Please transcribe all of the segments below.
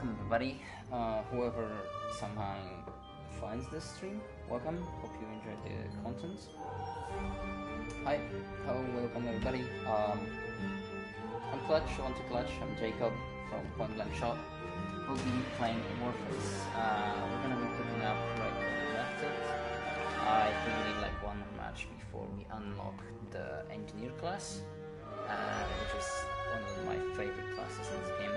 welcome everybody. Whoever somehow finds this stream, welcome. Hope you enjoyed the content. Hi, hello, welcome everybody. I'm Clutch, want to Clutch. I'm Jacob from Point Blank Shot. We'll be playing Warface. We're gonna be picking up right where we left it. I think we need like one match before we unlock the Engineer class, which is one of my favorite classes in this game.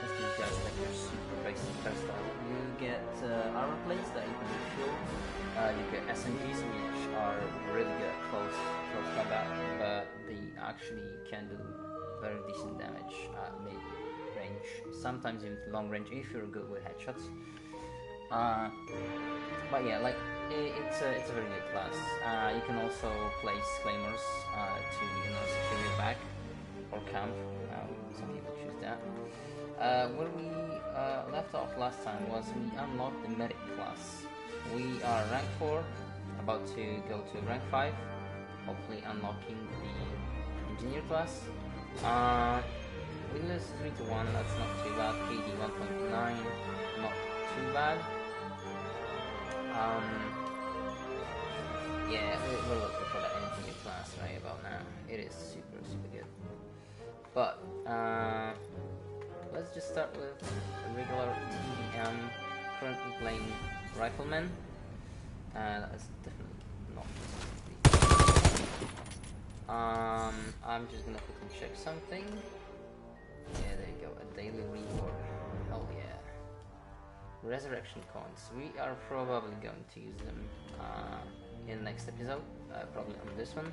Just these guys like your super basic hairstyle. You get armor plates that you can refuel. You get SMGs which are really good at close combat, but they actually can do very decent damage at mid range. Sometimes even long range if you're good with headshots. But yeah, like it's a very good class. You can also place claymores to secure your back or camp. Some people choose that. Where we left off last time was we unlocked the medic class. We are rank 4, about to go to rank 5, hopefully unlocking the engineer class. We lose 3-1, that's not too bad. KD 1.9, not too bad. Yeah, we're looking for the engineer class right about now. It is super good. But let's just start with a regular TDM. Currently playing Rifleman. That is definitely not. I'm just gonna quickly check something. Yeah, there you go. A daily reward. Hell yeah. Resurrection coins. We are probably going to use them in the next episode. Probably on this one.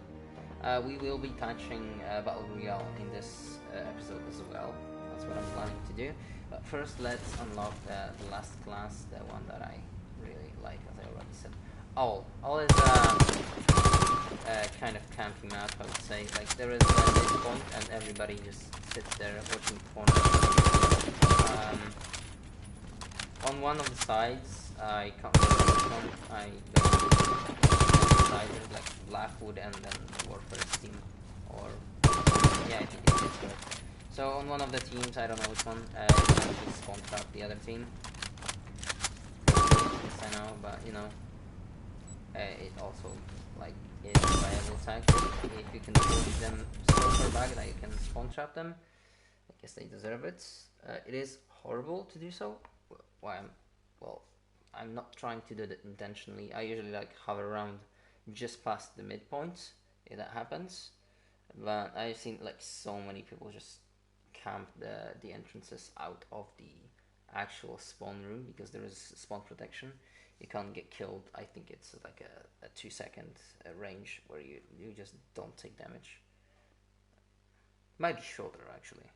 We will be touching Battle Royale in this episode as well. That's what I'm planning to do. But first, let's unlock the last class, the one that I really like, as I already said. All is kind of camping map, I would say. Like there is a mid point, and everybody just sits there watching the corner. On one of the sides, I can't remember which one. I don't know. There's like Blackwood and then the Warface team, or yeah, I think it's correct. So on one of the teams, I don't know which one, you can actually spawn trap the other team. Yes, I know, but you know, it also like is a viable tactic. If you can push them so far back that you can spawn trap them, I guess they deserve it. It is horrible to do so. I'm not trying to do that intentionally. I usually like hover around just past the midpoint if that happens. But I've seen like so many people just camp the entrances out of the actual spawn room because there is spawn protection. You can't get killed. I think it's like a 2-second range where you just don't take damage. Might be shorter actually.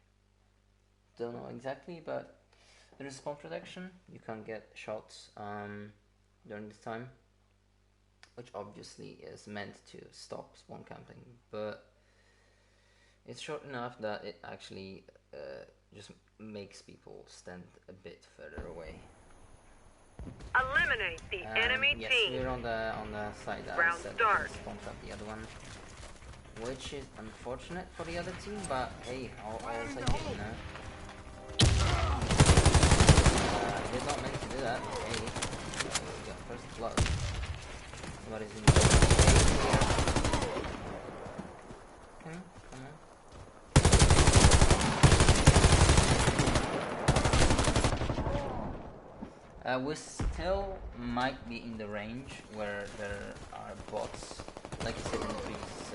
Don't know exactly, but there is spawn protection. You can't get shots during this time, which obviously is meant to stop spawn camping, but it's short enough that it actually just makes people stand a bit further away. Eliminate the enemy yes, team. we're on the side that Round I said start. spawn trap the other one, which is unfortunate for the other team, but hey, all is like you know. I did not mean to do that. Hey, we got first blood. Somebody's in the here. Okay, come on. We still might be in the range where there are bots. Like I said in the previous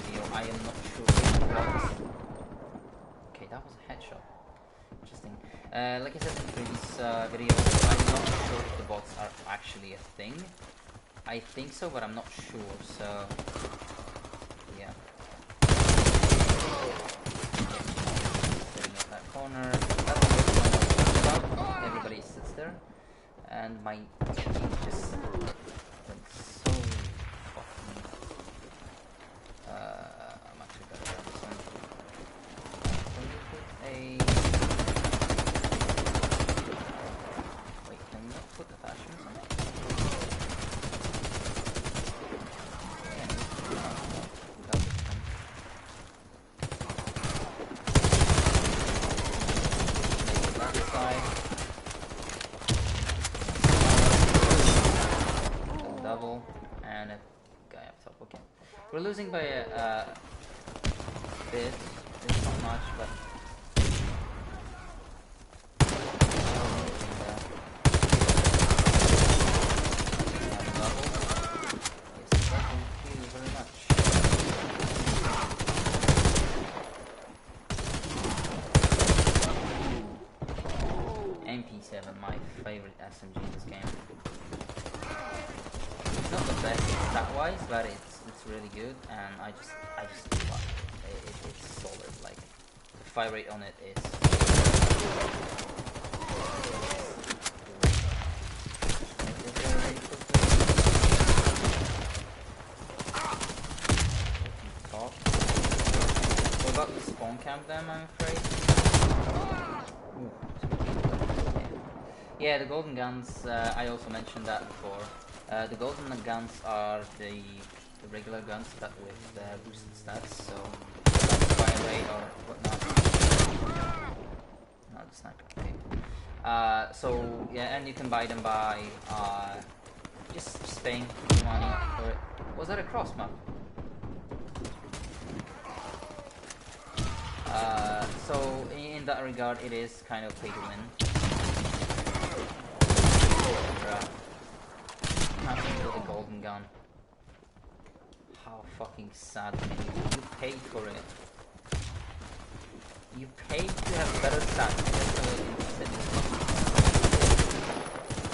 video, I am not sure which bots. Okay, that was a headshot. Interesting. Like I said in the previous video, I'm not sure if the bots are actually a thing. I think so, but I'm not sure, so yeah. Sitting at that corner. That's what everybody sits there. And my team just went so fucking I'm actually better at this one. Can you put a put attachments on it? Yeah, We're losing by a bit. It's not much, but. Thank you very much. MP7, my favorite SMG in this game. It's not the best stat-wise, but it's really good, and I just love it. It's solid. Like the fire rate on it is. We're about to spawn camp them, I'm afraid. Ooh. Yeah, the golden guns, I also mentioned that before. The golden guns are the regular guns but with boosted stats, so fire rate or whatnot. Not the sniper, okay. So, yeah, and you can buy them by just paying money for it. Was that a cross map? So, in that regard, it is kind of pay to win. Nothing with a golden gun. How fucking sad can you be? You paid for it. You paid to have better stats.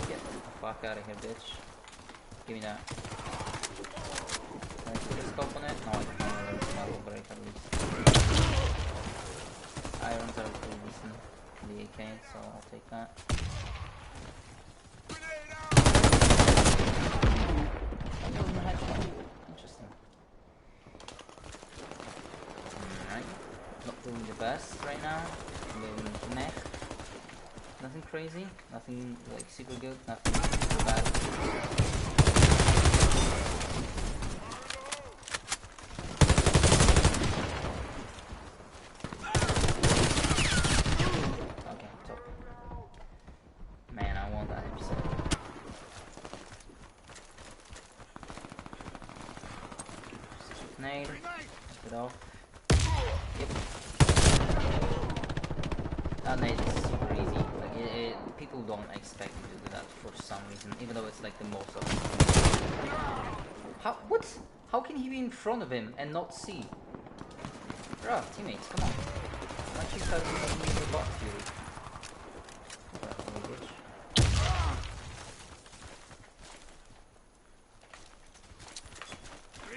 Get the fuck out of here, bitch. Give me that. Can I put a scope on it? No, I can't. That will break at least. Irons are pretty decent in the AK, so I'll take that. Interesting. Alright. Not doing the best right now. Doing meh. Nothing crazy. Nothing like super good. Nothing super bad. Okay, top. Man, I want that episode. Nade. Take it off. Yep. That nade is super easy. Like people don't expect you to do that for some reason, even though it's like the most of it. How? What? How can he be in front of him and not see? Bruh, teammates, come on. Why don't you start using the bot fury?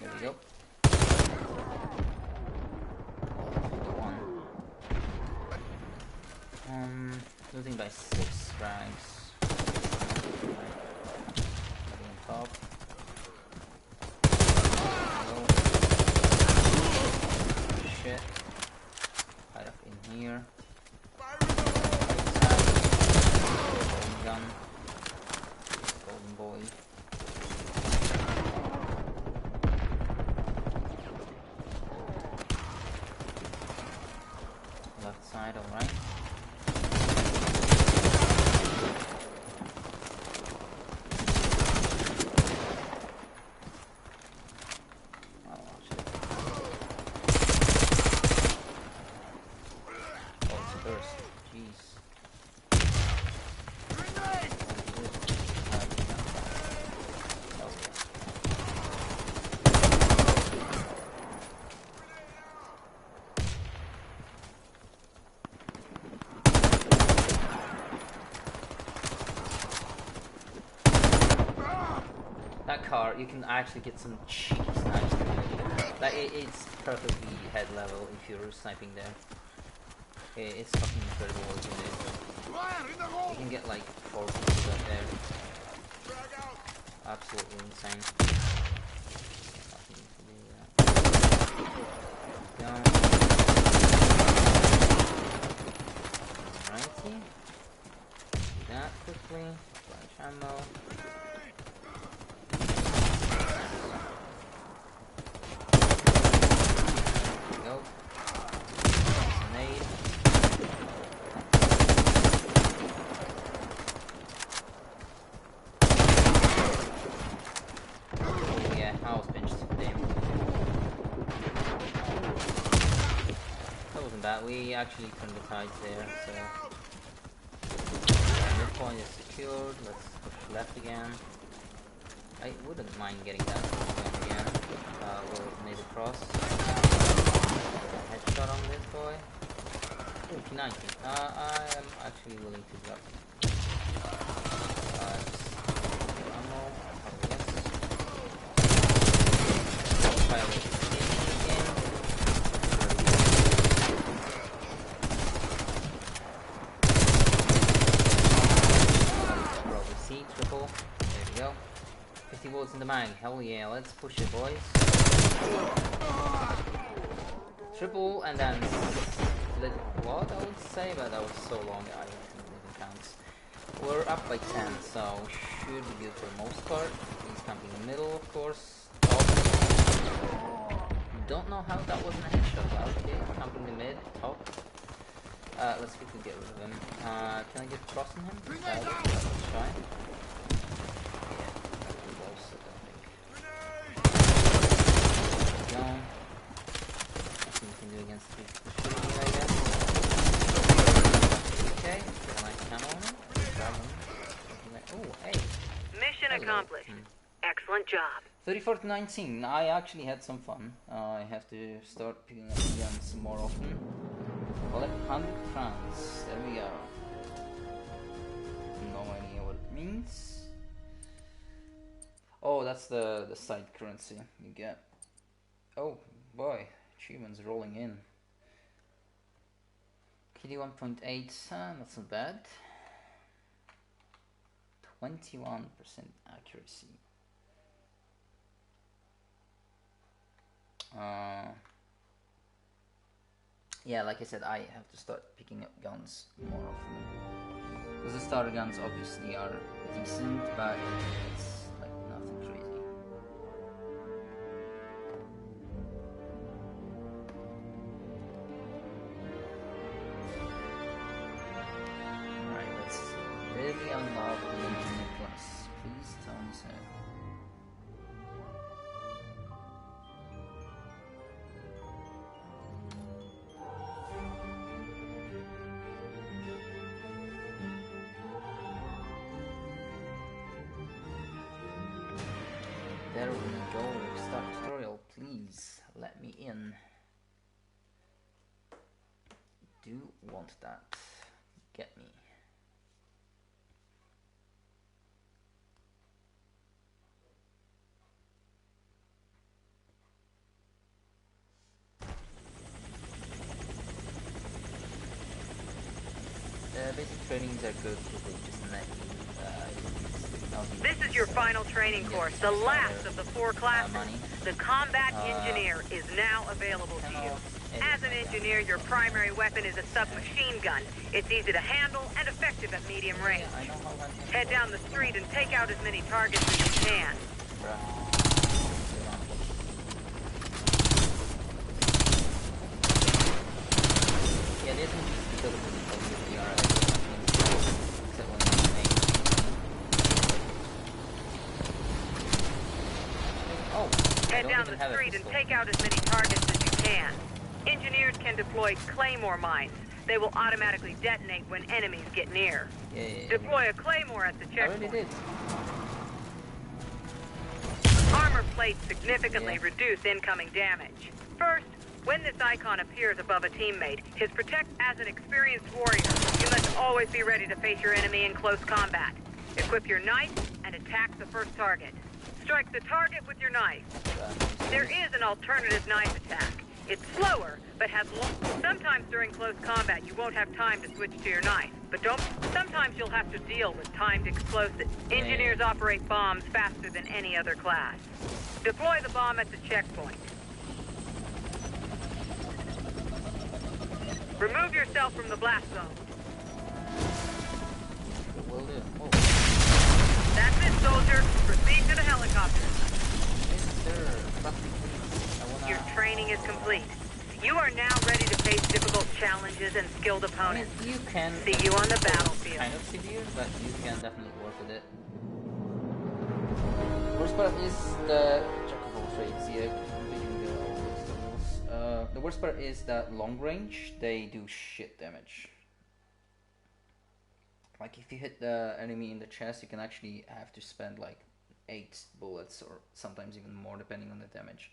There we go. Losing by 6 frags. On top. Shit. Hide up in here. Golden gun. Golden boy. Left side, alright. That car, you can actually get some cheeky snipes. Like it's perfectly head level if you're sniping there. It's fucking incredible what you do. You can get like 4 people right there. Absolutely insane. Alrighty. Do that quickly. Flash ammo. Go. Nade. Oh yeah, I was pinched. Damn. we actually turned the tides there, so midpoint is secured. Let's push left again. I wouldn't mind getting that midpoint again. We'll make a cross. Headshot on this boy. Ooh, P90. I am actually willing to drop him. Ammo. Fire rate again. Probably C, triple. There we go. 50 volts in the mag. Hell yeah, let's push it, boys. Triple and then split quad, I would say, but that was so long I don't think it even counts. We're up by 10, so should be good for the most part. He's camping in the middle, of course. Top. Don't know how that wasn't a headshot. Well, okay, camping in the mid, top. Let's see if we get rid of him. Can I get cross on him? Let's try. Do against the shooting, I guess. Okay, got a nice camo on him. Oh, hey. Mission accomplished. Excellent job. 34 to 19. I actually had some fun. I have to start picking up guns more often. Collect 100 crowns. There we go. No idea what it means. Oh, that's the side currency you get. Oh boy. Achievements rolling in. KD 1.8, not so bad. 21% accuracy. Yeah, like I said, I have to start picking up guns more often. Because the starter guns obviously are decent, but it's like nothing crazy. Really unlock the Engineer Plus. Please tell me so. There we go. Start tutorial, please. Let me in. Do want that. Get me. Basic trainings are good for just This is your final training course, the last of the 4 classes. The Combat Engineer is now available to you. As an engineer, your primary weapon is a submachine gun. It's easy to handle and effective at medium range. Head down the street and take out as many targets as you can. Yeah, it isn't just because of the Head down the street and take out as many targets as you can. Engineers can deploy Claymore mines. They will automatically detonate when enemies get near. Deploy a Claymore at the checkpoint. I already did. Armor plates significantly reduce incoming damage. First, when this icon appears above a teammate, his protect as an experienced warrior, you must always be ready to face your enemy in close combat. Equip your knife and attack the first target. Strike the target with your knife. There is an alternative knife attack. It's slower, but has sometimes during close combat you won't have time to switch to your knife. But sometimes you'll have to deal with timed explosives. Engineers operate bombs faster than any other class. Deploy the bomb at the checkpoint. Remove yourself from the blast zone. Will do. Oh. That's it, soldier. Proceed to the helicopter. Your training is complete. You are now ready to face difficult challenges and skilled opponents. I mean, you can see you on the battlefield. Kind of severe, but you can definitely work with it. Worst part is the jack of all trades. Yeah, completing all those levels. the worst part is that long range, they do shit damage. Like if you hit the enemy in the chest, you can actually have to spend like 8 bullets or sometimes even more depending on the damage.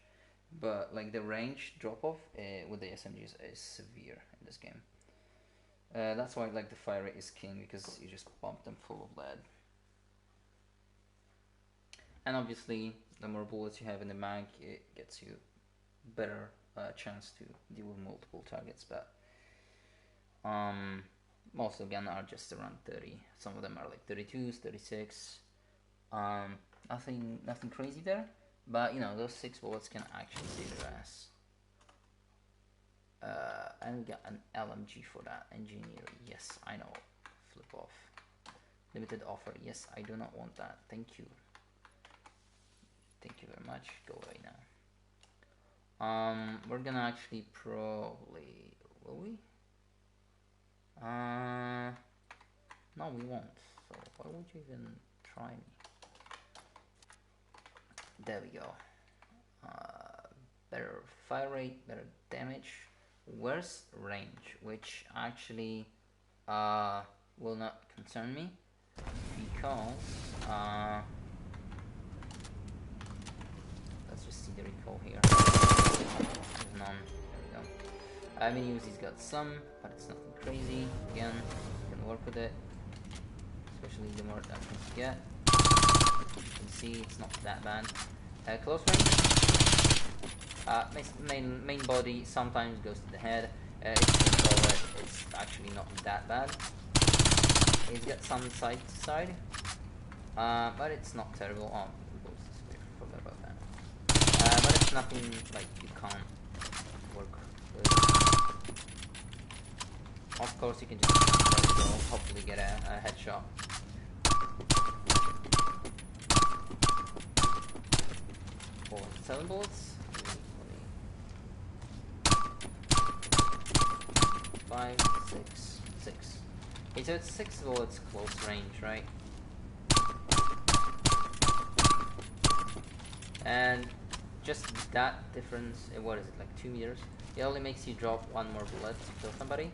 But like the range drop off with the SMGs is severe in this game. That's why like the fire rate is king, because you just pump them full of lead. And obviously, the more bullets you have in the mag, it gets you better chance to deal with multiple targets. But most of them are just around 30. Some of them are like 32s, 36. Nothing crazy there. But you know, those 6 bullets can actually save your ass. And we got an LMG for that. Engineer, yes, I know. Flip off. Limited offer, yes, I do not want that. Thank you. Thank you very much. Go away now. We're gonna actually probably... Will we? No, we won't. So why would you even try me? There we go. Better fire rate, better damage, worse range, which actually will not concern me, because let's just see the recoil here. There's none. There we go. Uzi's got some, but it's nothing crazy. Again, you can work with it, especially the more attachments you get. You can see it's not that bad. Close range, main body sometimes goes to the head. If you control it, it's actually not that bad. It's got some side to side, but it's not terrible. Oh, forgot about that. But it's nothing like you can't work with. Of course, you can just let it go, hopefully get a headshot. For 7 bullets. 5, 6, 6. Okay, so it's 6 bullets close range, right? And just that difference, what is it, like 2 meters? It only makes you drop 1 more bullet to kill somebody.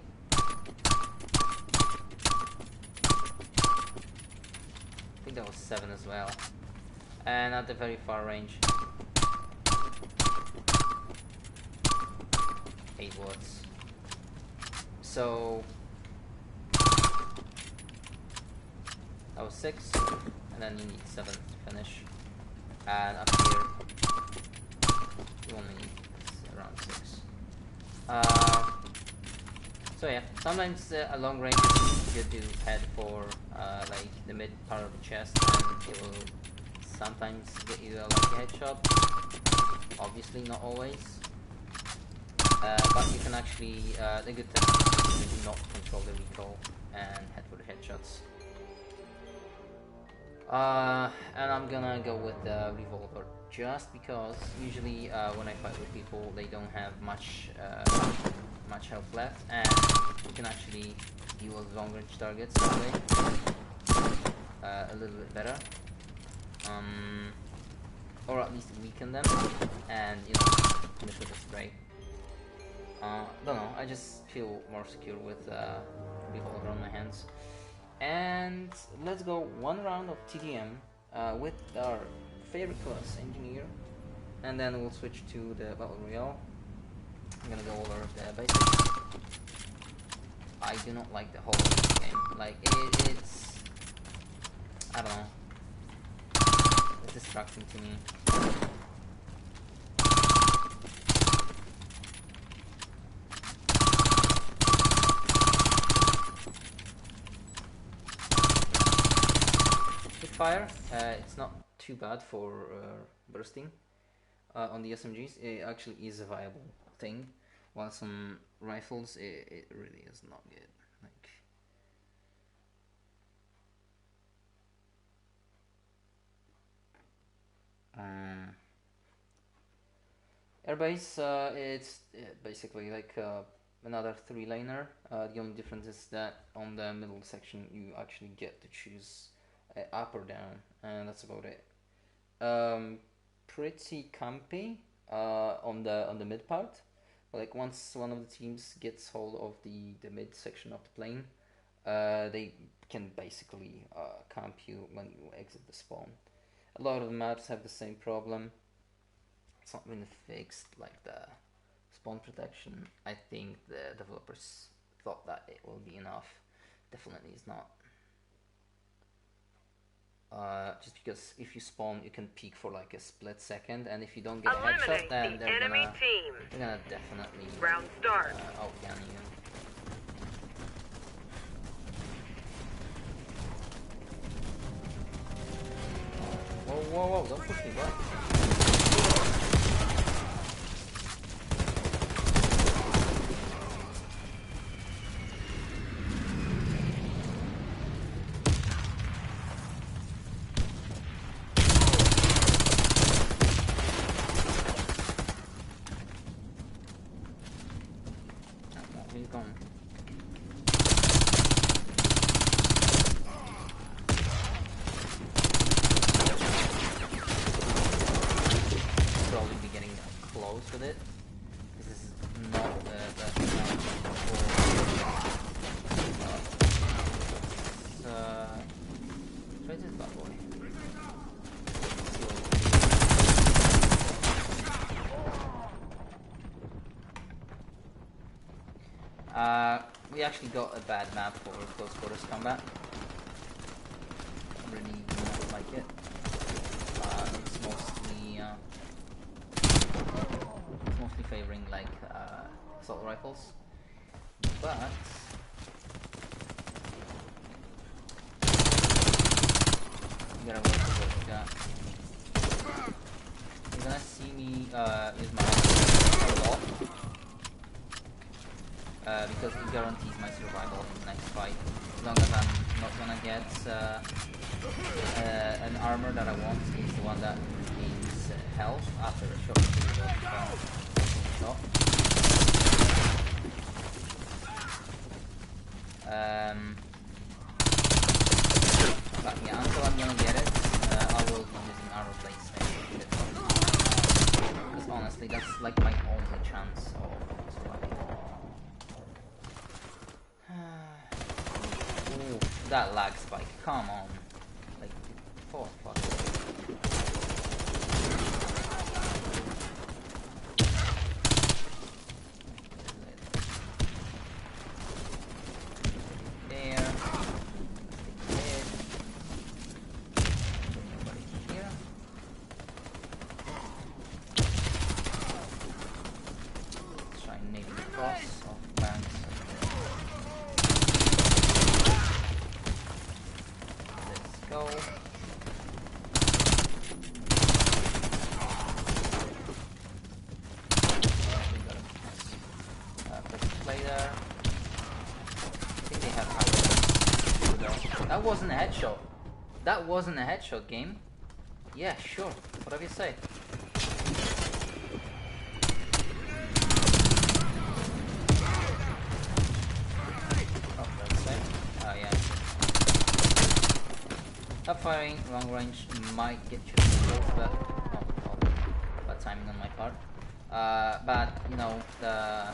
I think that was 7 as well. And at the very far range, 8 bullets. So that was 6, and then you need 7 to finish. And up here, you only need around 6. So yeah, sometimes a long range is good to head for like the mid part of the chest, and it will sometimes get you a lucky headshot. Obviously, not always. But you can actually, the good technique is to not control the recoil and head for the headshots. And I'm gonna go with the revolver, just because usually when I fight with people, they don't have much health left, and you can actually deal with long range targets that way a little bit better, or at least weaken them, and you know, finish with a spray. Don't know, I just feel more secure with revolver on my hands. And let's go 1 round of TDM with our favorite class, Engineer, and then we'll switch to the Battle Royale. I'm gonna go over the basics. I do not like the whole game. Like, it's... I don't know. It's distracting to me. Fire, it's not too bad for bursting on the SMGs. It actually is a viable thing, while some rifles it really is not good. Like airbase, it's basically like another 3-laner. The only difference is that on the middle section you actually get to choose up or down, and that's about it. Pretty campy on the mid part, Like once one of the teams gets hold of the mid section of the plane, they can basically camp you when you exit the spawn. A lot of the maps have the same problem. It's not been fixed, like the spawn protection. I think the developers thought that it will be enough. Definitely is not. Just because if you spawn, you can peek for like a split second, and if you don't get a headshot, then they're gonna definitely round start. outgun you. Whoa, whoa, whoa! Don't push me, bro. He's gone. Probably be getting close with it. This is not the best challenge for. Try this bad boy. We actually got a bad map for close quarters combat. Really do not like it. It's mostly favoring like assault rifles, but you gotta work with what you got. You're gonna see me use my a lot. Because it guarantees my survival in the next fight. As long as I'm not gonna get an armor that I want, is the one that gains health after a short period of shot. But yeah, until I'm gonna get it, I will be using armor plates next. Because honestly, that's like my only chance of surviving. Ooh, that lag spike, come on. Like, for fuck's sake. There. There. Nobody here. Let's try and nade the cross off banks. Go. Press play there. I think they have high. That wasn't a headshot. That wasn't a headshot, game. Yeah, sure. Whatever you say. Oh, that's it. Oh, yeah. Top firing, long range might get you killed, but bad timing on my part. But you know, the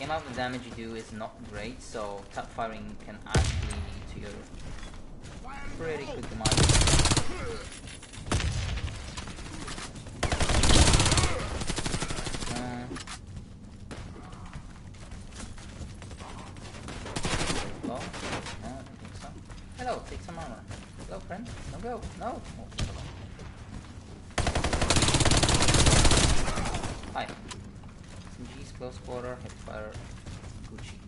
amount of damage you do is not great, so top firing can actually lead to your pretty quick demise. Well, I don't think so. Hello, take some armor. Hello, friend. No go. No. Oh, hi. SMG's close quarter, hipfire, Gucci.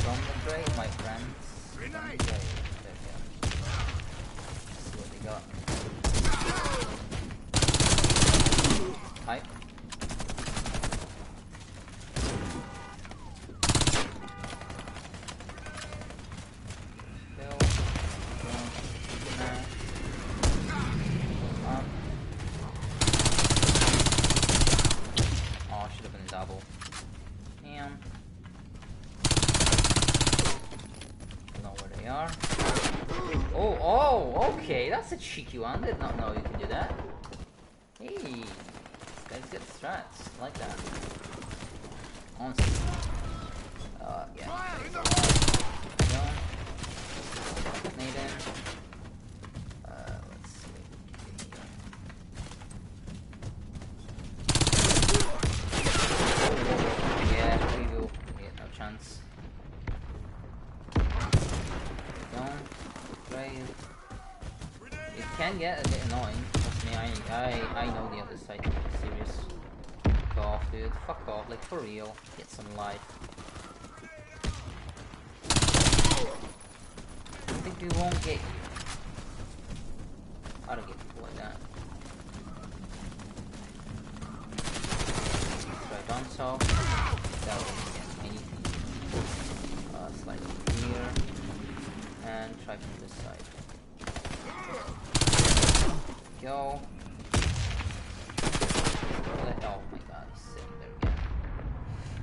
From the grave, my friends. From the grave. There we go. Let's see what they got. Hi. Bill. Okay, that's a cheeky one. Did not know you can do that. Hey, this guy's got strats. I like that. Honestly. Yeah. Go. Nathan. Let's see. Yeah, there you go. Yeah, no chance. Don't. Right. It can get a bit annoying. Trust me, I know the other side is serious. Fuck off, dude. Fuck off, like for real. Get some life. I think we won't get you. I don't get people like that. Try down so. That won't get anything. Slide over here. And try from this side. Go. Oh my god, he's sitting there again.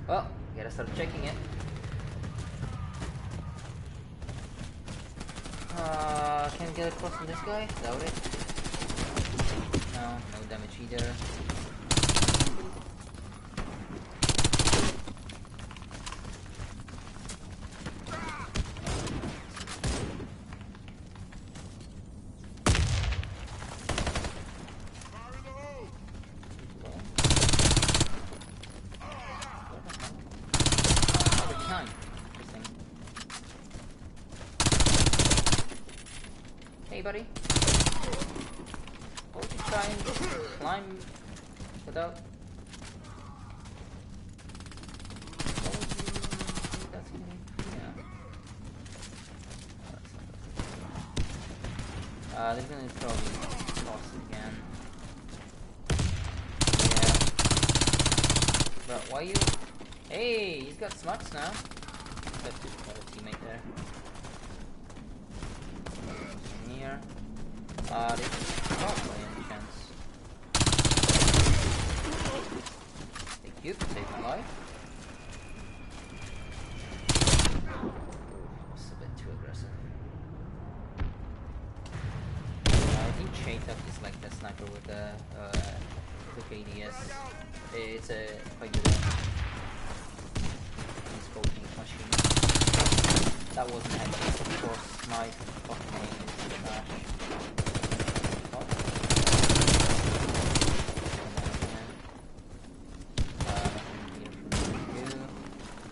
Well, gotta start checking it. Can we get across from this guy? Doubt it. No, no damage either. Hey buddy, why would you try and climb without... That's gonna... Yeah. They're gonna probably toss it again. Yeah. But why you... Hey, he's got smarts now. That's just another teammate there. Here. They probably any chance. Thank you for saving my life. It's a bit too aggressive. I think Chaitak is like the sniper with the ADS. It's a quite good scoping machine. That wasn't heavy, of course. My fucking name is trash. Oh. Here for you.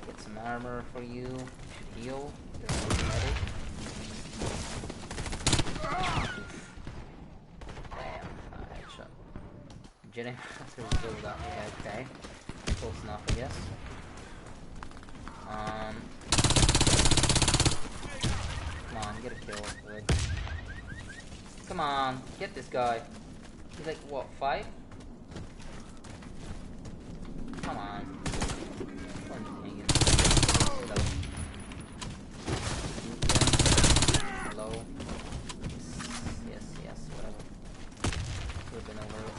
Get some armor for you. Should heal. There's no medic. Damn, headshot. Getting to build up. Yeah, okay. Close enough, I guess. Come on, get a kill. Good. Come on, get this guy. He's like, what, 5? Come on. Hello. Yes, whatever. Could have been over it.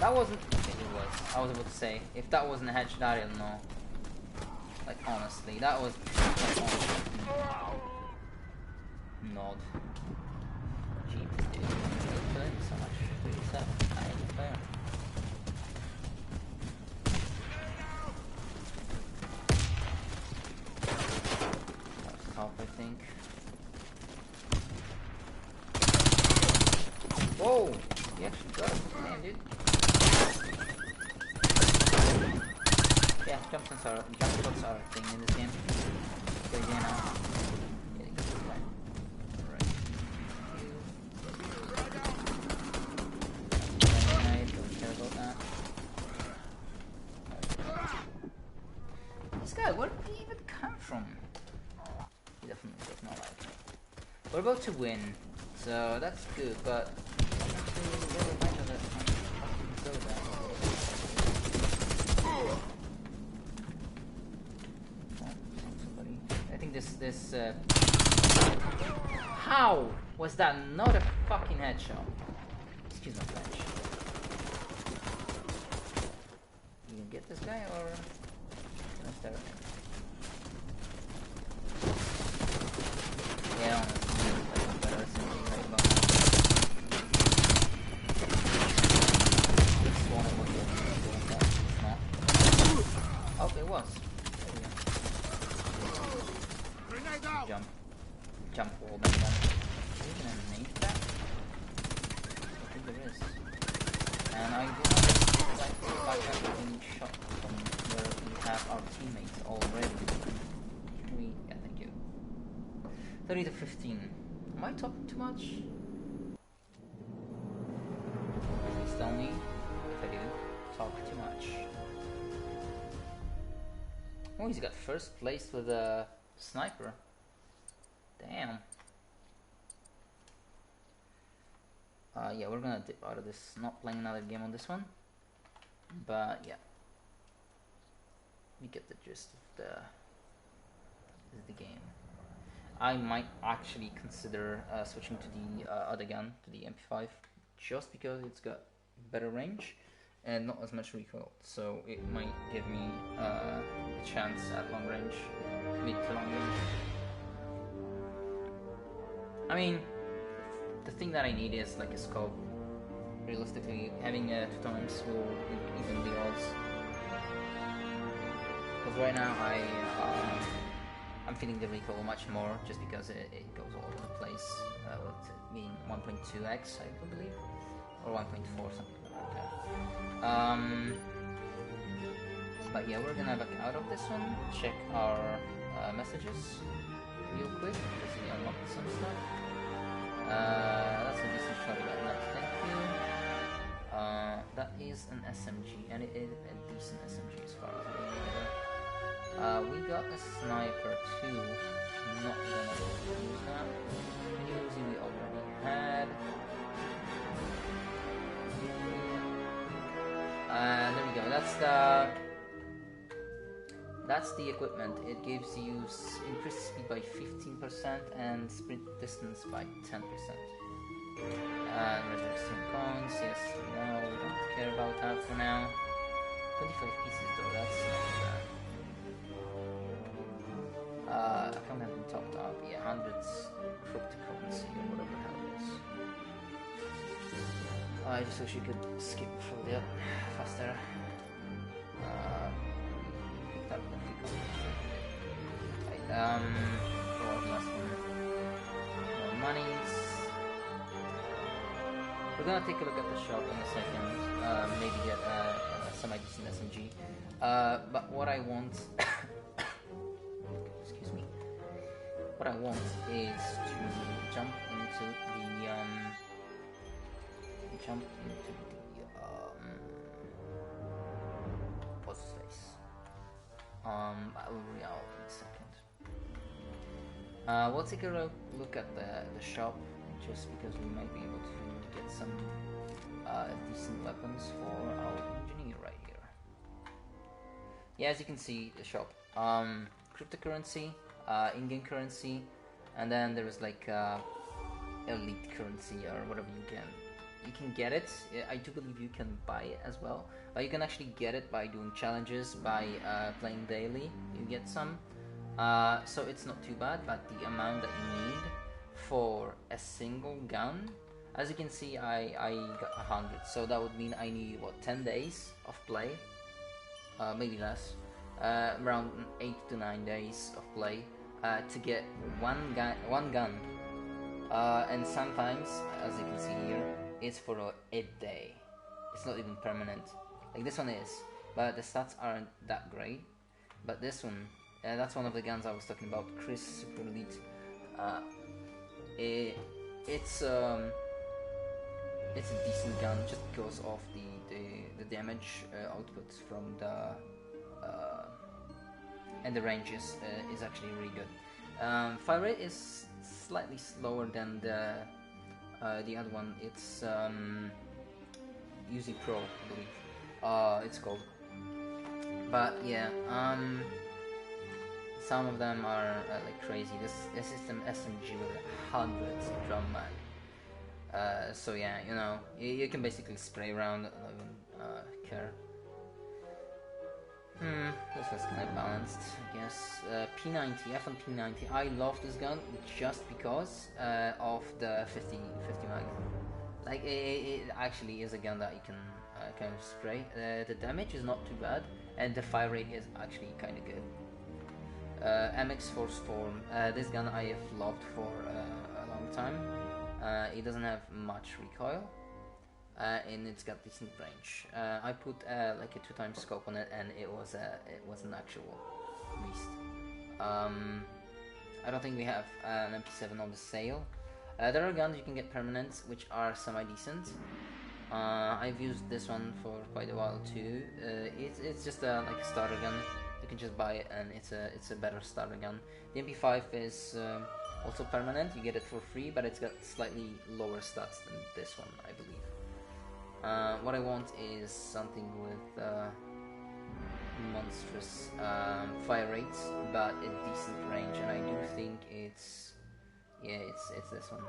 That wasn't... Okay, it was. I was about to say, if that wasn't a headshot, I don't know. Like, honestly, that was... Nod. Jeez, dude. You're killing so much. 37. I ain't fair. That's top, I think. Whoa! He actually got it. Man, dude. Yeah, jump shots are a thing in this game. Good game now. Getting good right. Alright. Don't care about that. This guy, where did he even come from? He definitely does not like me. We're about to win, so that's good, but I'm actually really kind of that so bad. I think this how was that not a fucking headshot? Excuse my French. You can get this guy or can I start him? Yeah, honestly, like a better SMG right about this one was doing that. It's not. Oh, it was. There we go. Jump. Jump wall back then. Is there even a name for that? I think there is. And I do have like 500 shot from where we have our teammates already. Yeah, thank you. 30 to 15. Am I talking too much? Please tell me if I do talk too much. Oh, he's got first place with a sniper. Damn. Yeah, we're gonna dip out of this. Not playing another game on this one. But yeah. We get the gist of the game. I might actually consider switching to the other gun, to the MP5, just because it's got better range and not as much recoil. So it might give me a chance at long range, mid to long range. I mean, the thing that I need is like a scope. Realistically, having 2 times will even the odds. Because right now I'm feeling the recoil much more just because it goes all over the place with it being 1.2x I believe, or 1.4 something like that. But yeah, we're gonna back out of this one, check our messages real quick because we unlocked some stuff. That's a decent shot about that, thank you. That is an SMG, and it is a decent SMG as far as I remember. We got a sniper too. Not gonna use that. Uzi we already had. And there we go. That's the equipment. It gives you increased speed by 15% and sprint distance by 10%. And resurrection coins, yes, no, we don't care about that for now. 25 pieces though, that's not bad. Account has been topped up, yeah, hundreds cryptocurrency or whatever the hell it is. I just wish you could skip through that faster. Picked up the free coins. Right, for the last one. More monies. We're gonna take a look at the shop in a second, maybe get a semi-decent SMG. But what I want, excuse me, what I want is to jump into the, what's his face? I will read out in a second. We'll take a look at the shop, just because we might be able to get some decent weapons for our engineer right here. Yeah, as you can see, the shop. Cryptocurrency, in-game currency, and then there is like elite currency or whatever you can get it. I do believe you can buy it as well, but you can actually get it by doing challenges, by playing daily. You get some. So it's not too bad, but the amount that you need for a single gun, as you can see, I got 100, so that would mean I need, what, 10 days of play? Maybe less. Around 8 to 9 days of play to get one gun. And sometimes, as you can see here, it's for a day. It's not even permanent. Like this one is, but the stats aren't that great. But this one, that's one of the guns I was talking about, Chris Super Elite. It's a decent gun just because of the damage output from the and the range is actually really good. Fire rate is slightly slower than the other one. It's Uzi Pro, I believe it's called. But yeah, some of them are like crazy. This is an SMG with hundreds of drum mag. So yeah, you know, you can basically spray around, not even care. This was kind of balanced, I guess. P90, F1 P90. I love this gun just because of the 50 mag. Like, it actually is a gun that you can kind of spray. The damage is not too bad, and the fire rate is actually kind of good. MX4 Storm. This gun I have loved for a long time. It doesn't have much recoil. And it's got decent range. I put like a 2x scope on it, and it was an actual beast. I don't think we have an MP7 on the sale. There are guns you can get permanent, which are semi-decent. I've used this one for quite a while too. It's just like a starter gun. You can just buy it, and it's a better starter gun. The MP5 is also permanent. You get it for free, but it's got slightly lower stats than this one, I believe. What I want is something with monstrous fire rates, but a decent range, and I do think it's this one.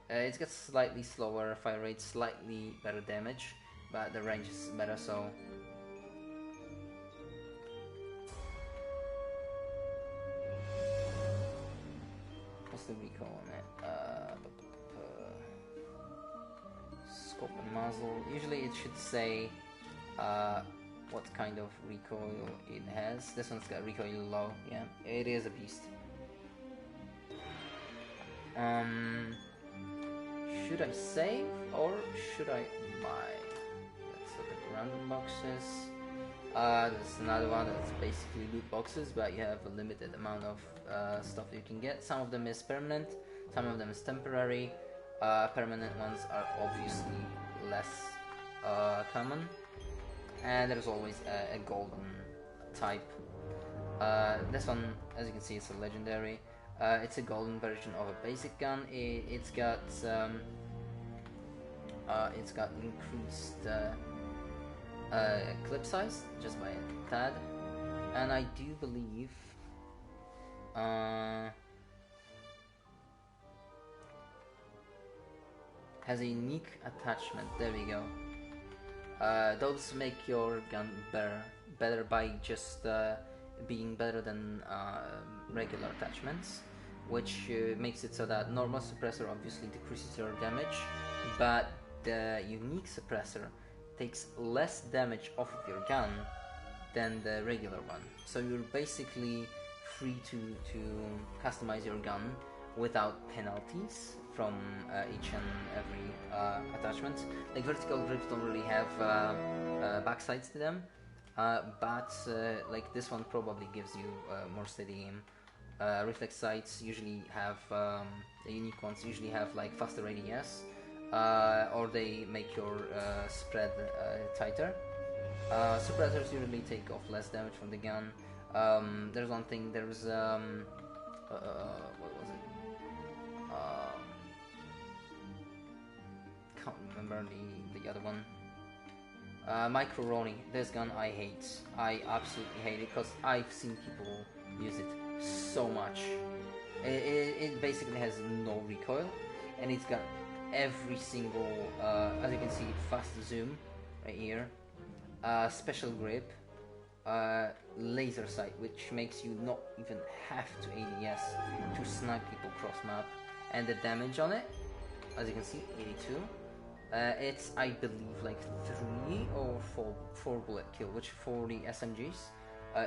It's got slightly slower fire rate, slightly better damage, but the range is better, so... What's the recoil on it? Scope and muzzle. Usually it should say what kind of recoil it has. This one's got recoil low, yeah. It is a beast. Should I save or should I buy? Let's look at random boxes. There's another one that's basically loot boxes, but you have a limited amount of stuff you can get. Some of them is permanent, some of them is temporary. Permanent ones are obviously less common, and there's always a golden type. This one, as you can see, it's a legendary. It's a golden version of a basic gun. It's got increased clip size just by a tad, and I do believe has a unique attachment. There we go. Those make your gun better by just being better than regular attachments, which makes it so that normal suppressor obviously decreases your damage, but the unique suppressor takes less damage off of your gun than the regular one. So you're basically free to customize your gun without penalties from each and every attachment. Like vertical grips don't really have backsides to them, but like this one probably gives you more steady aim. Reflex sights usually have, the unique ones usually have like faster ADS, or they make your spread tighter. Suppressors usually take off less damage from the gun. There's one thing, there's what was it? Can't remember the other one. Micro-Roni. This gun I hate. I absolutely hate it because I've seen people use it so much. It basically has no recoil, and it's got every single, as you can see, fast zoom right here, special grip, laser sight, which makes you not even have to ADS to snipe people cross map, and the damage on it, as you can see, 82. It's, I believe, like 3 or 4 bullet kill, which for the SMGs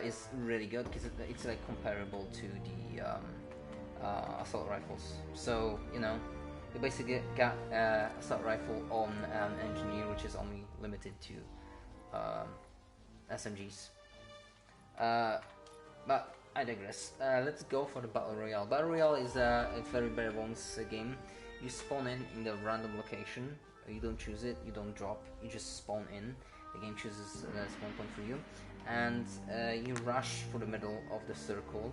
is really good because it's like comparable to the assault rifles. So you know, you basically got assault rifle on an engineer, which is only limited to SMGs. But I digress. Let's go for the Battle Royale. Battle Royale is a very bare bones game. You spawn in the random location. You don't choose it, you don't drop, you just spawn in. The game chooses the spawn point for you, and you rush for the middle of the circle.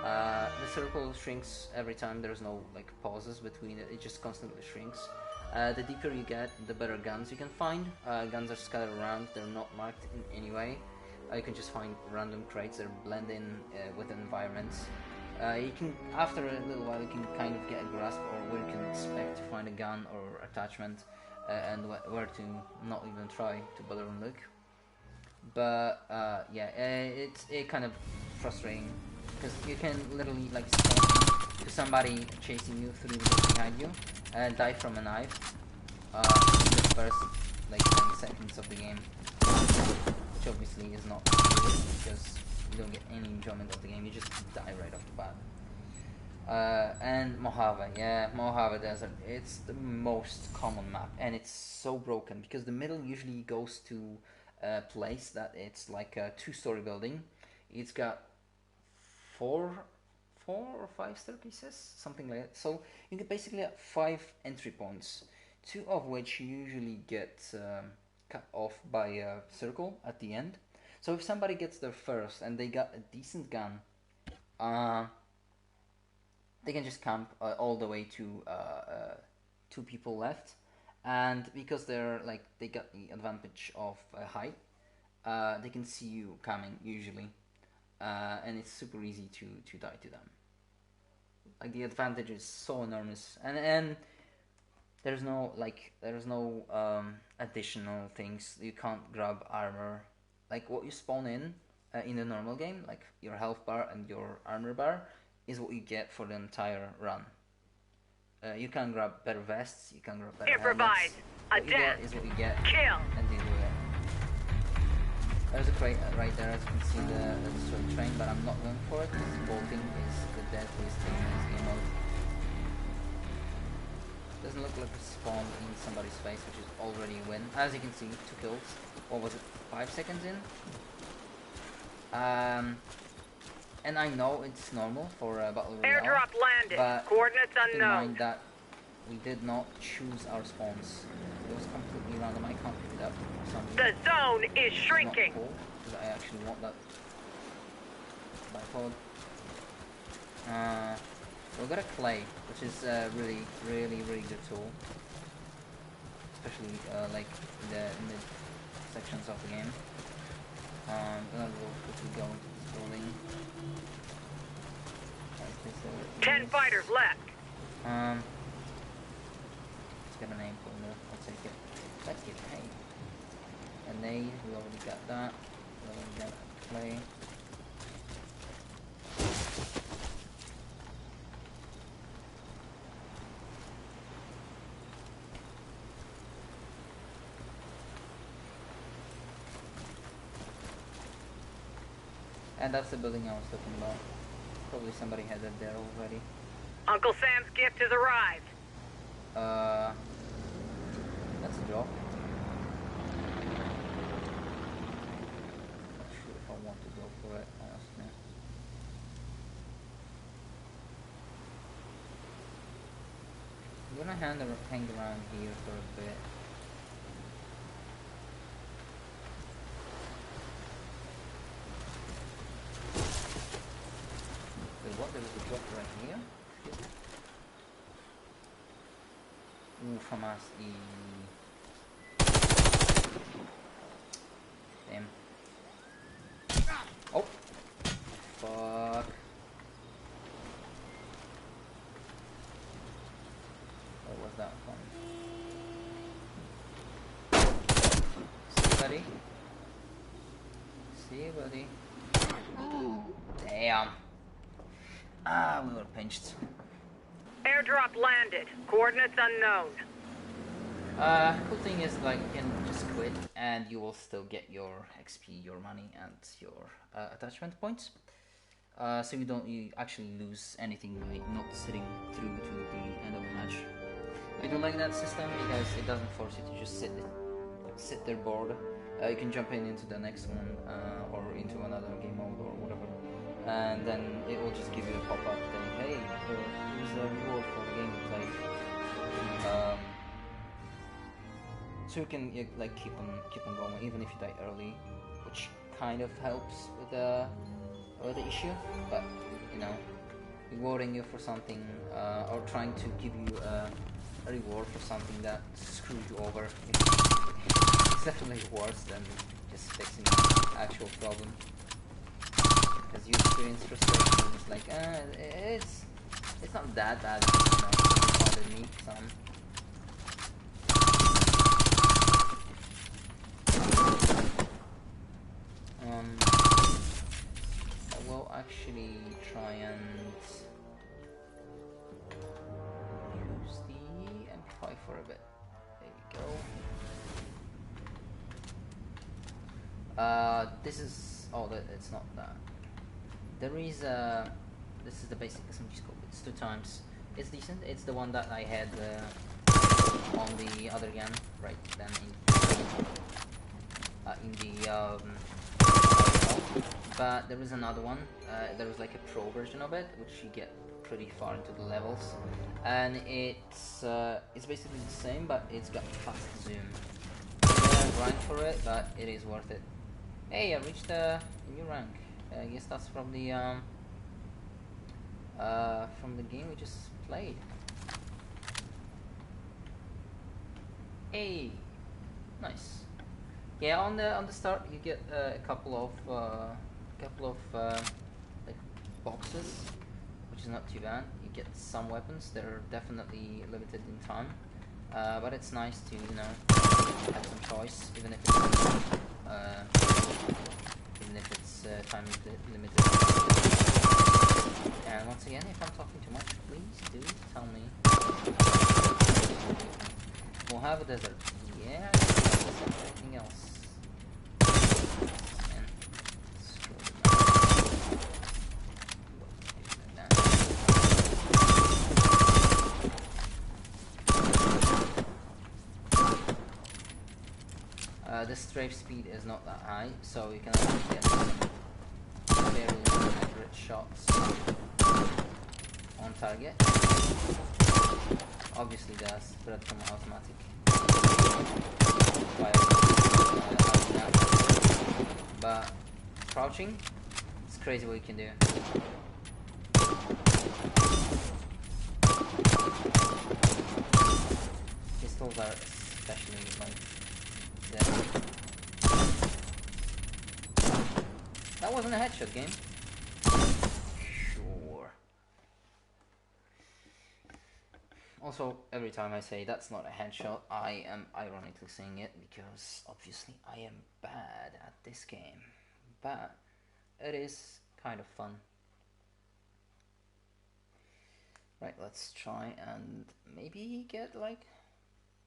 The circle shrinks every time. There's no like pauses between it. It just constantly shrinks. The deeper you get, the better guns you can find. Guns are scattered around. They're not marked in any way. You can just find random crates that blend in with the environments. You can, after a little while, you can kind of get a grasp or where you can expect to find a gun or attachment, and where to not even try to bother and look. but yeah, it's kind of frustrating because you can literally like spawn to somebody chasing you through the bush behind you and die from a knife in the first like 10 seconds of the game, which obviously is not good because you don't get any enjoyment of the game, you just die right off the bat. And Mojave, yeah, Mojave Desert, it's the most common map and it's so broken because the middle usually goes to a place that it's like a 2-story building. It's got four or five staircases, something like that. So you get basically 5 entry points, 2 of which usually get cut off by a circle at the end. So if somebody gets there first and they got a decent gun, they can just camp all the way to 2 people left, and because they're like they got the advantage of height, they can see you coming usually, and it's super easy to die to them. Like the advantage is so enormous, and there's no additional things. You can't grab armor like what you spawn in the normal game, like your health bar and your armor bar is what you get for the entire run. You can grab better vests, you can grab better Improvise. helmets. What you get is what you get. Kill. And deal with it. There's a crate right there, as you can see the destroyed train, but I'm not going for it because bolting is the deadliest thing in this game mode. Doesn't look like a spawn in somebody's face, which is already a win. As you can see, 2 kills. What was it? 5 seconds in? And I know it's normal for a battle royale. Airdrop landed. But Coordinates keep in unknown. mind that we did not choose our spawns. It was completely random. I can't pick it up for some reason. The zone is It's shrinking. not cool, because I actually want that bipod. We've got a clay, which is a really good tool, especially like in the mid sections of the game. I'm gonna go quickly go into this building. 10 fighters left. Let's get a name folder. I'll take it. Let's get a name. A nade. We already got that. We already got clay. And that's the building I was talking about. Probably somebody had it there already. Uncle Sam's gift has arrived. That's a drop. Not sure if I want to go for it, honestly. I'm gonna hang around here for a bit. What? There was a drop right here? Ooh, FAMAS e... Damn. Oh! Fuck. Where was that from? See, buddy? See, buddy? Damn. Ah, we were pinched. Airdrop landed. Coordinates unknown. Cool thing is, like, you can just quit and you will still get your XP, your money, and your attachment points. So you actually lose anything by not sitting through to the end of the match. I don't like that system because it doesn't force you to just sit there bored. You can jump into the next one or into another game mode or whatever. And then it will just give you a pop-up saying, hey, here's a reward for the game you played. So you can like keep on going even if you die early, which kind of helps with the issue. But you know, rewarding you for something or trying to give you a reward for something that screwed you over, it's definitely worse than just fixing the actual problem. Because you experience frustration, and it's like, it's not that bad, you know, it bothered me some. Go. This is... oh, it's not that. There is this is the basic SMG scope. It's 2 times. It's decent. It's the one that I had on the other gun right then in the but there is another one. There is like a pro version of it, which you get pretty far into the levels, and it's basically the same, but it's got fast zoom. Yeah, grind for it, but it is worth it. Hey, I reached a new rank. I guess that's from the game we just played. Hey, nice. Yeah, on the start you get a couple of like boxes, which is not too bad. You get some weapons. They're definitely limited in time, but it's nice to, you know, have some choice, even if it's time limited. And once again, if I'm talking too much, please do tell me. Mojave Desert. Yeah, anything else? Man, screw it. The strafe speed is not that high, so you can only get fairly accurate shots on target. Obviously, the spread from automatic. But crouching, it's crazy what you can do. Pistols are especially like deadly. That wasn't a headshot game. Sure. Also, every time I say that's not a headshot, I am ironically saying it because obviously I am bad at this game. But it is kind of fun. Right, let's try and maybe get like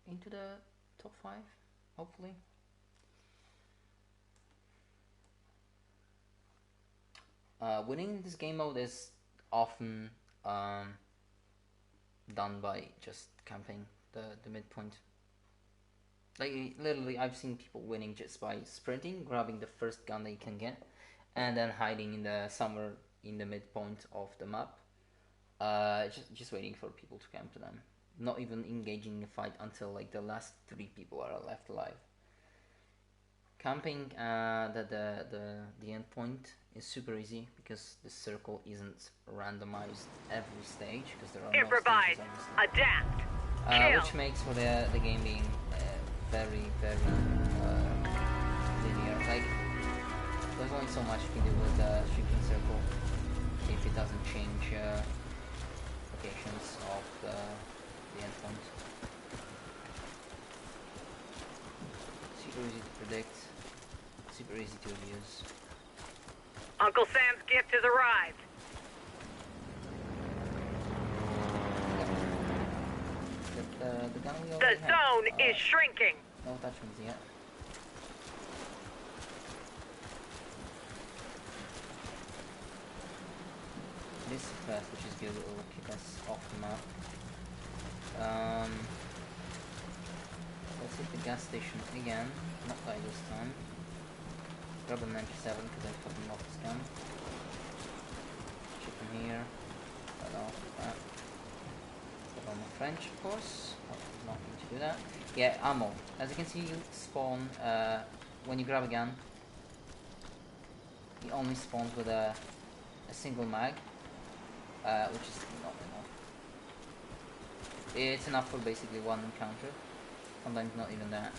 into the top 5, hopefully. Winning this game mode is often done by just camping the midpoint. Like, literally, I've seen people winning just by sprinting, grabbing the first gun they can get, and then hiding in somewhere in the midpoint of the map, just waiting for people to camp to them. Not even engaging in a fight until like the last 3 people are left alive. Camping the end point is super easy because the circle isn't randomized every stage because there are improvise, no stages, adapt, which makes for the game being very linear. Like, there's only so much you can do with the shooting circle if it doesn't change locations of the end point. Super easy to predict. Super easy to abuse. Uncle Sam's gift has arrived. The gun we The zone is shrinking. No attachments yet. This quest, which is good, will kick us off the map. Let's hit the gas station again. Not by this time. Grab an MP7 because I cut him off this gun. Chip in here. Right off that. Put on the French, of course. Not need to do that. Yeah, ammo. As you can see, you spawn when you grab a gun. He only spawns with a single mag, which is not enough. It's enough for basically one encounter. Sometimes not even that.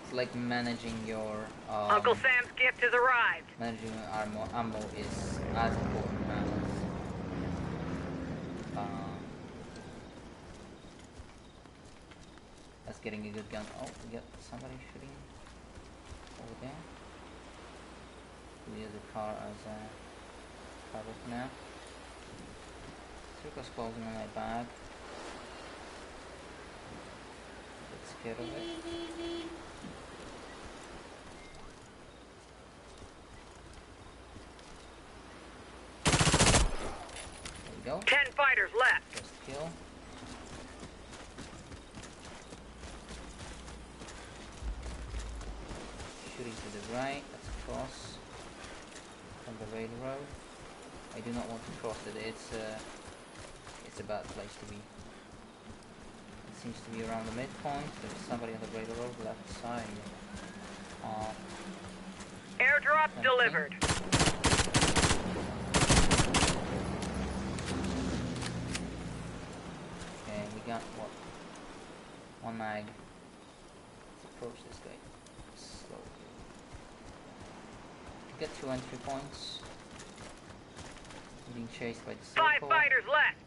It's like managing your Uncle Sam's gift has arrived. managing your ammo is as important as getting a good gun. Oh, we got somebody shooting over there. We use the car as a car now. Circle's closing on my back. Get scared of it. There we go. 10 fighters left. First kill. Shooting to the right, that's across from the railroad. I do not want to cross it, it's a bad place to be. It seems to be around the midpoint. There's somebody on the railroad left side. Airdrop Something. delivered. Okay, we got what? One mag. Let's approach this guy slowly. We got 2 entry points. Being chased by the circle. 5 fighters left.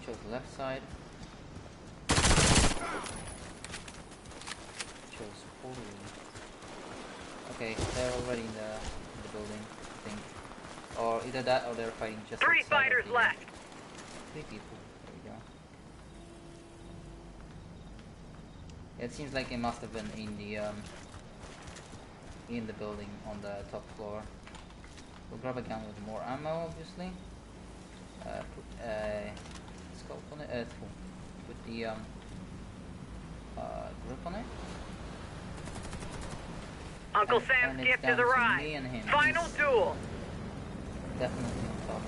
Chose the left side. Chose poorly. Okay, they're already in the building, I think. Or either that or they're fighting just 3 outside of fighters the- left. 3 people. There we go. It seems like it must have been in the building on the top floor. We'll grab a gun with more ammo, obviously. Put a scope on it. Put the grip on it. Uncle And Sam's it's gift down is to arrived. me and him. Final He's duel. definitely on top.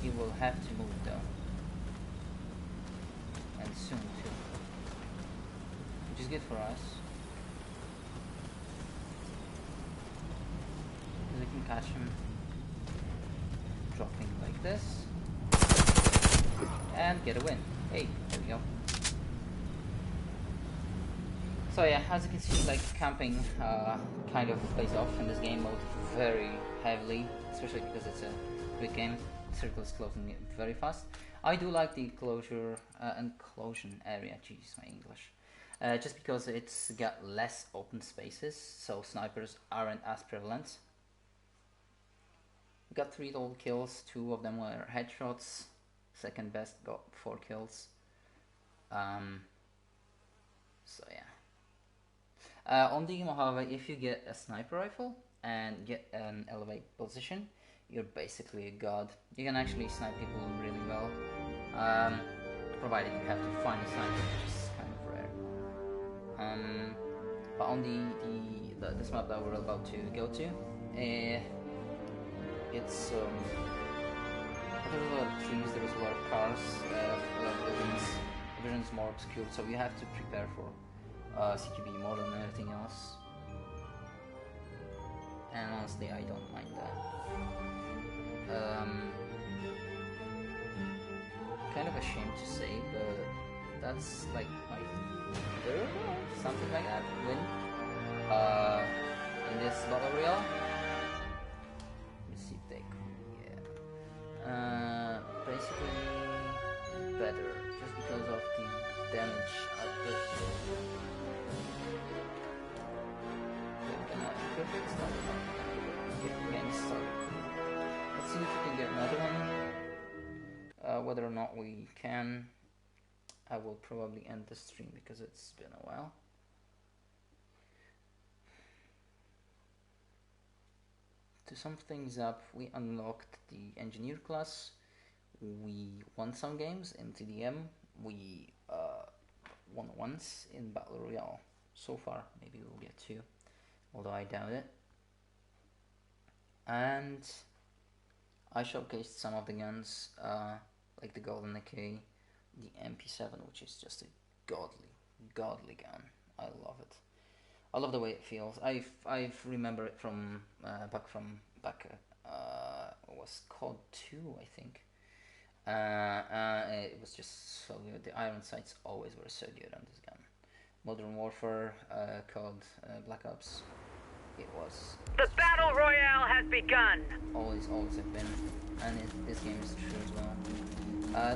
He will have to move though. And soon too. Which is good for us. Because we can catch him dropping like this. And get a win. Hey, there we go. So yeah, as you can see, like camping kind of plays off in this game mode very heavily, especially because it's a quick game. Circle is closing very fast. I do like the enclosure area, jeez my English, just because it's got less open spaces, so snipers aren't as prevalent. We got 3 total kills, 2 of them were headshots, second best got 4 kills. So yeah. On the game, however, if you get a sniper rifle and get an elevated position, you're basically a god. You can actually snipe people really well, provided you have to find a sniper, which is kind of rare. But on this map that we're about to go to, it's there's a lot of trees, there's a lot of cars, a lot of buildings. The vision is more obscure, so you have to prepare for CQB more than anything else. And honestly, I don't mind that. Kind of ashamed to say, but that's like my 3rd or something like that win in this battle royale. Let me see if they basically better just because of the damage output. It's not enough. Game started. Let's see if we can get another one. Whether or not we can, I will probably end the stream because it's been a while. To sum things up, we unlocked the engineer class. We won some games in TDM. We won once in Battle Royale. So far, maybe we'll get 2, although I doubt it. And I showcased some of the guns, like the Golden AK, the MP7, which is just a godly gun. I love it. I love the way it feels. I remember it from back. It was COD 2, I think. It was just so good. The iron sights always were so good on this gun. Modern Warfare, COD, Black Ops. It was. The battle royale has begun. Always have been, and this game is true as well.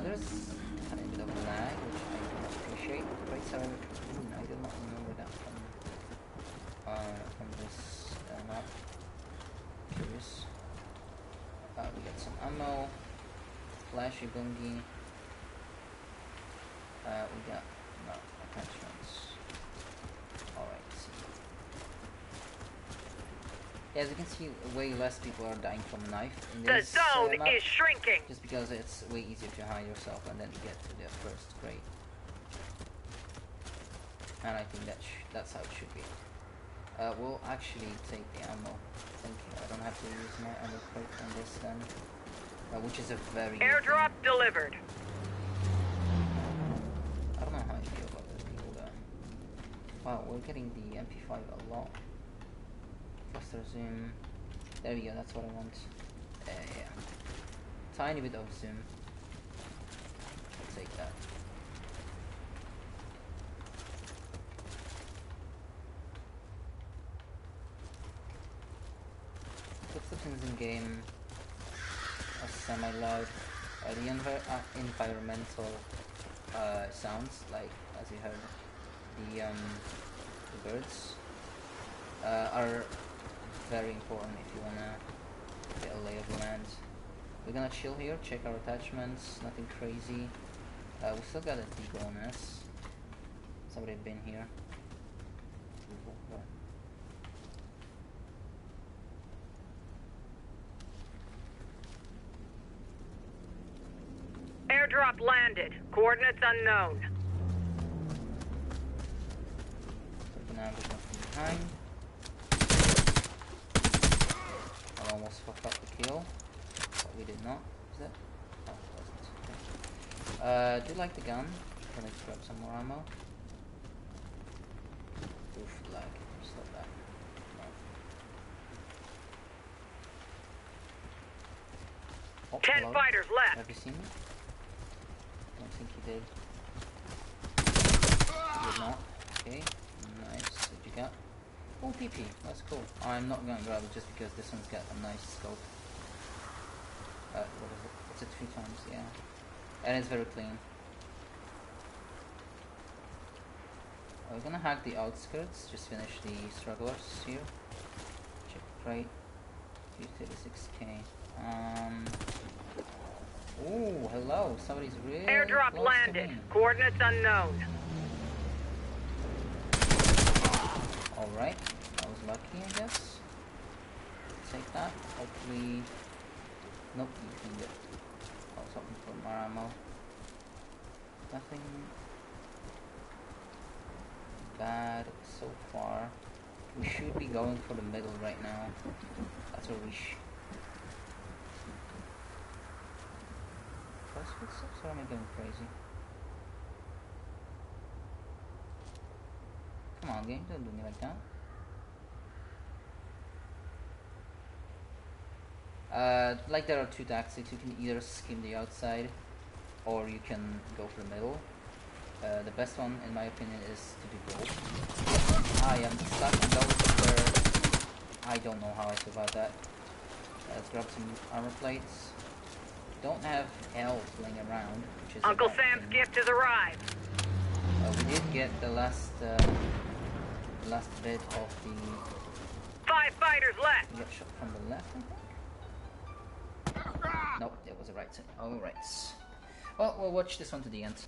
There's a tiny bit of lag, which I do not appreciate. Right side, I do not remember that from from this map. Curious. We got some ammo, flashy bungie. We got no attachments. Alright, as you can see, way less people are dying from a knife in this The zone map, is shrinking. just because it's way easier to hide yourself and then you get to the first crate. And I think that's how it should be. We'll actually take the ammo. I think I don't have to use my ammo crate on this then, which is a very Airdrop delivered. I don't know how I feel about the people there. Wow, we're getting the MP5 a lot. Cluster zoom. There we go, that's what I want. Yeah. Tiny bit of zoom. I'll take that. Footsteps in game are semi-loud. The environmental sounds, like as you heard, the birds, are very important if you wanna get a lay of the land. We're gonna chill here, check our attachments, nothing crazy. We still got a deep on us. Somebody been here. Airdrop landed. Coordinates unknown. Taking out from behind. I almost fucked up the kill, but we did not. Is it? Oh, it wasn't. Okay. Do you like the gun? Can I grab some more ammo? Oof, lag. Stop that. No. Oh, 10 hello. fighters left. Have you seen me? I don't think you did. You did not. Okay, nice. What you got? Oh, PP. That's cool. I'm not gonna grab it just because this one's got a nice scope. What is it? It's a 3 times, yeah. And it's very clean. We're gonna hack the outskirts, just finish the strugglers here. Check crate. 236k. Oh, hello. Somebody's really Airdrop close landed. to me. Coordinates unknown. Alright. I was lucky, I guess. Take that. Hopefully... Nope, you can get... Oh, something for more ammo. Nothing... bad so far. We should be going for the middle right now. That's where we First footsteps, or am I going crazy? Come on, game, don't do me like that. Like there are 2 tactics. You can either skim the outside, or you can go for the middle. The best one, in my opinion, is to do both. I am stuck in those where I don't know how I survived that. Let's grab some armor plates. Don't have health laying around, which is Uncle Sam's gift has arrived. We did get the last bit of the... 5 fighters left. We got shot from the left, I think? Nope, it was the right side. Alright. Well, we'll watch this one to the end.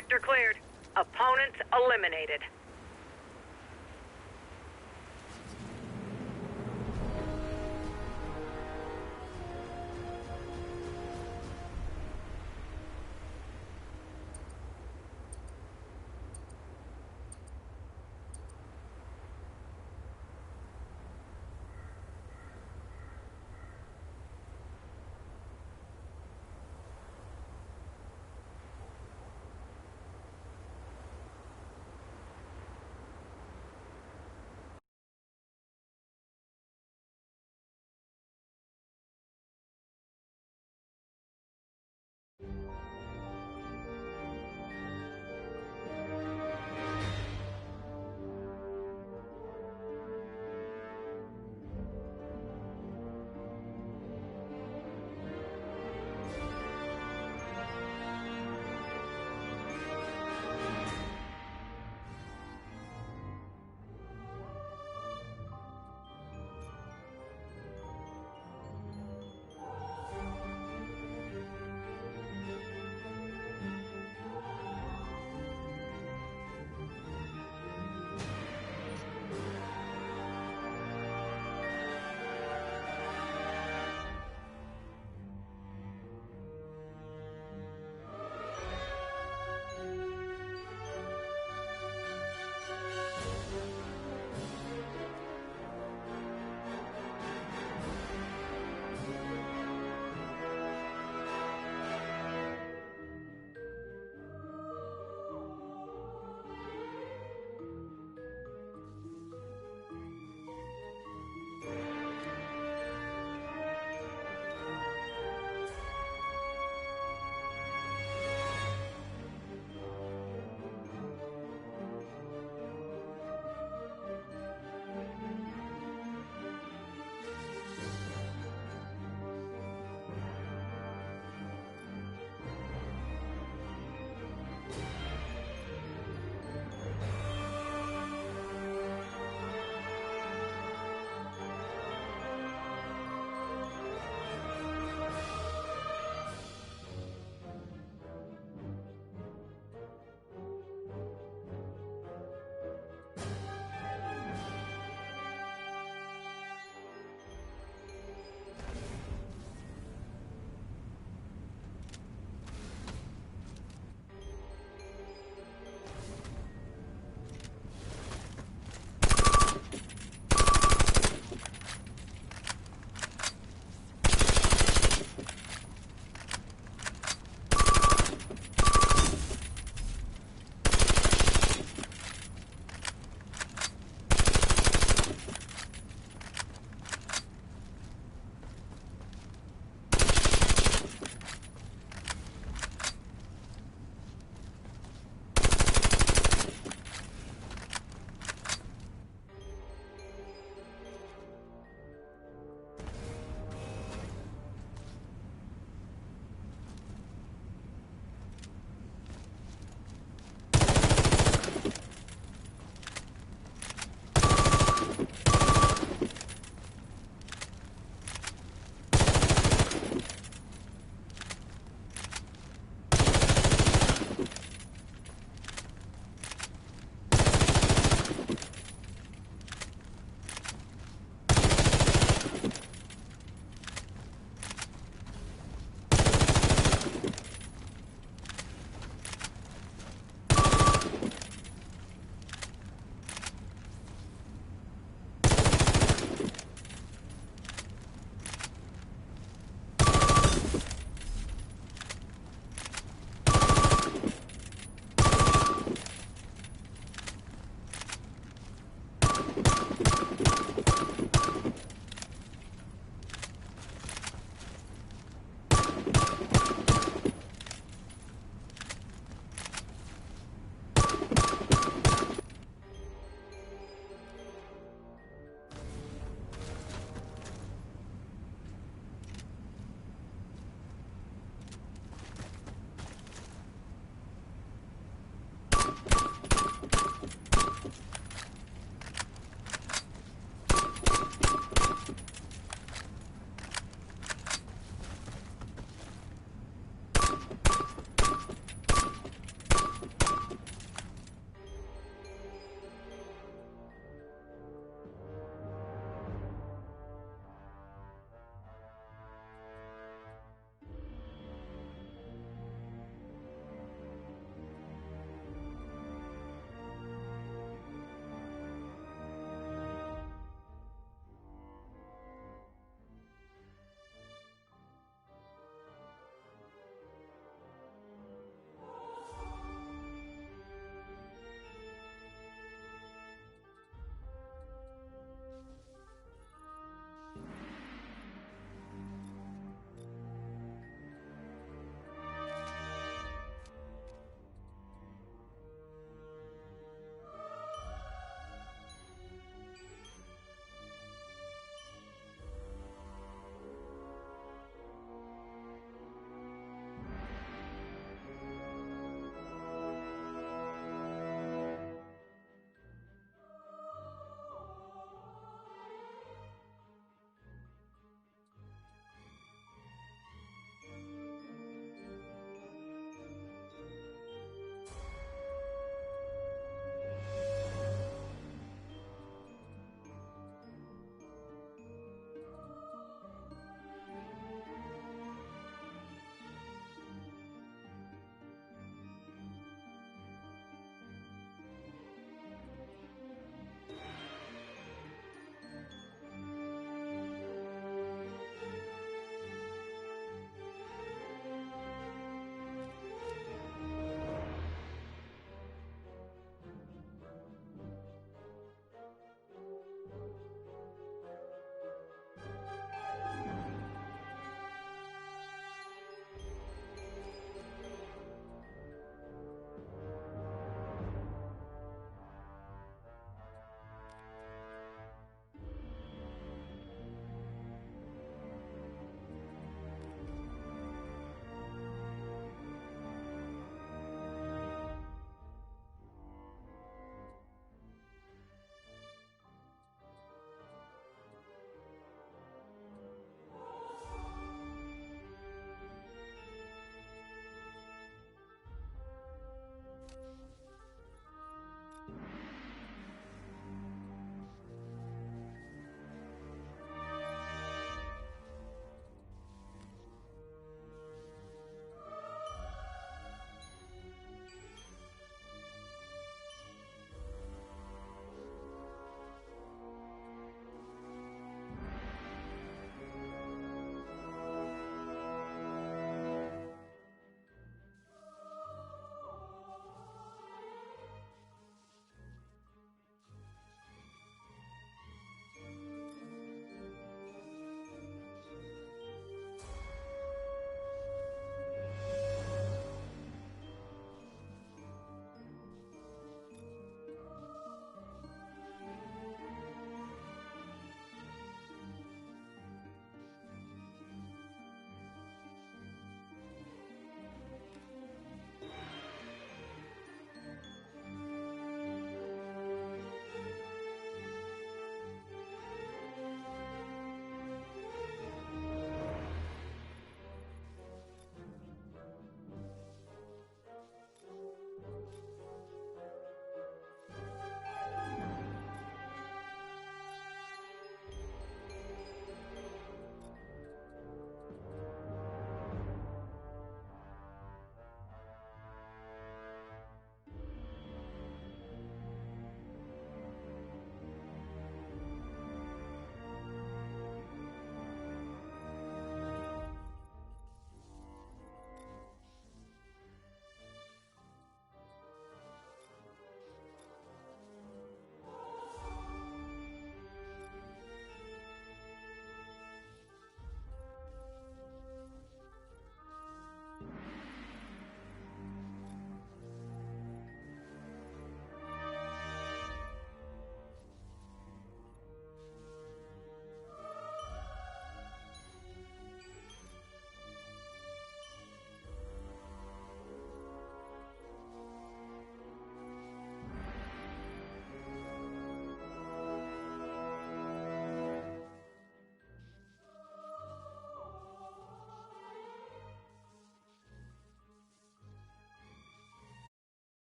Sector cleared. Opponents eliminated.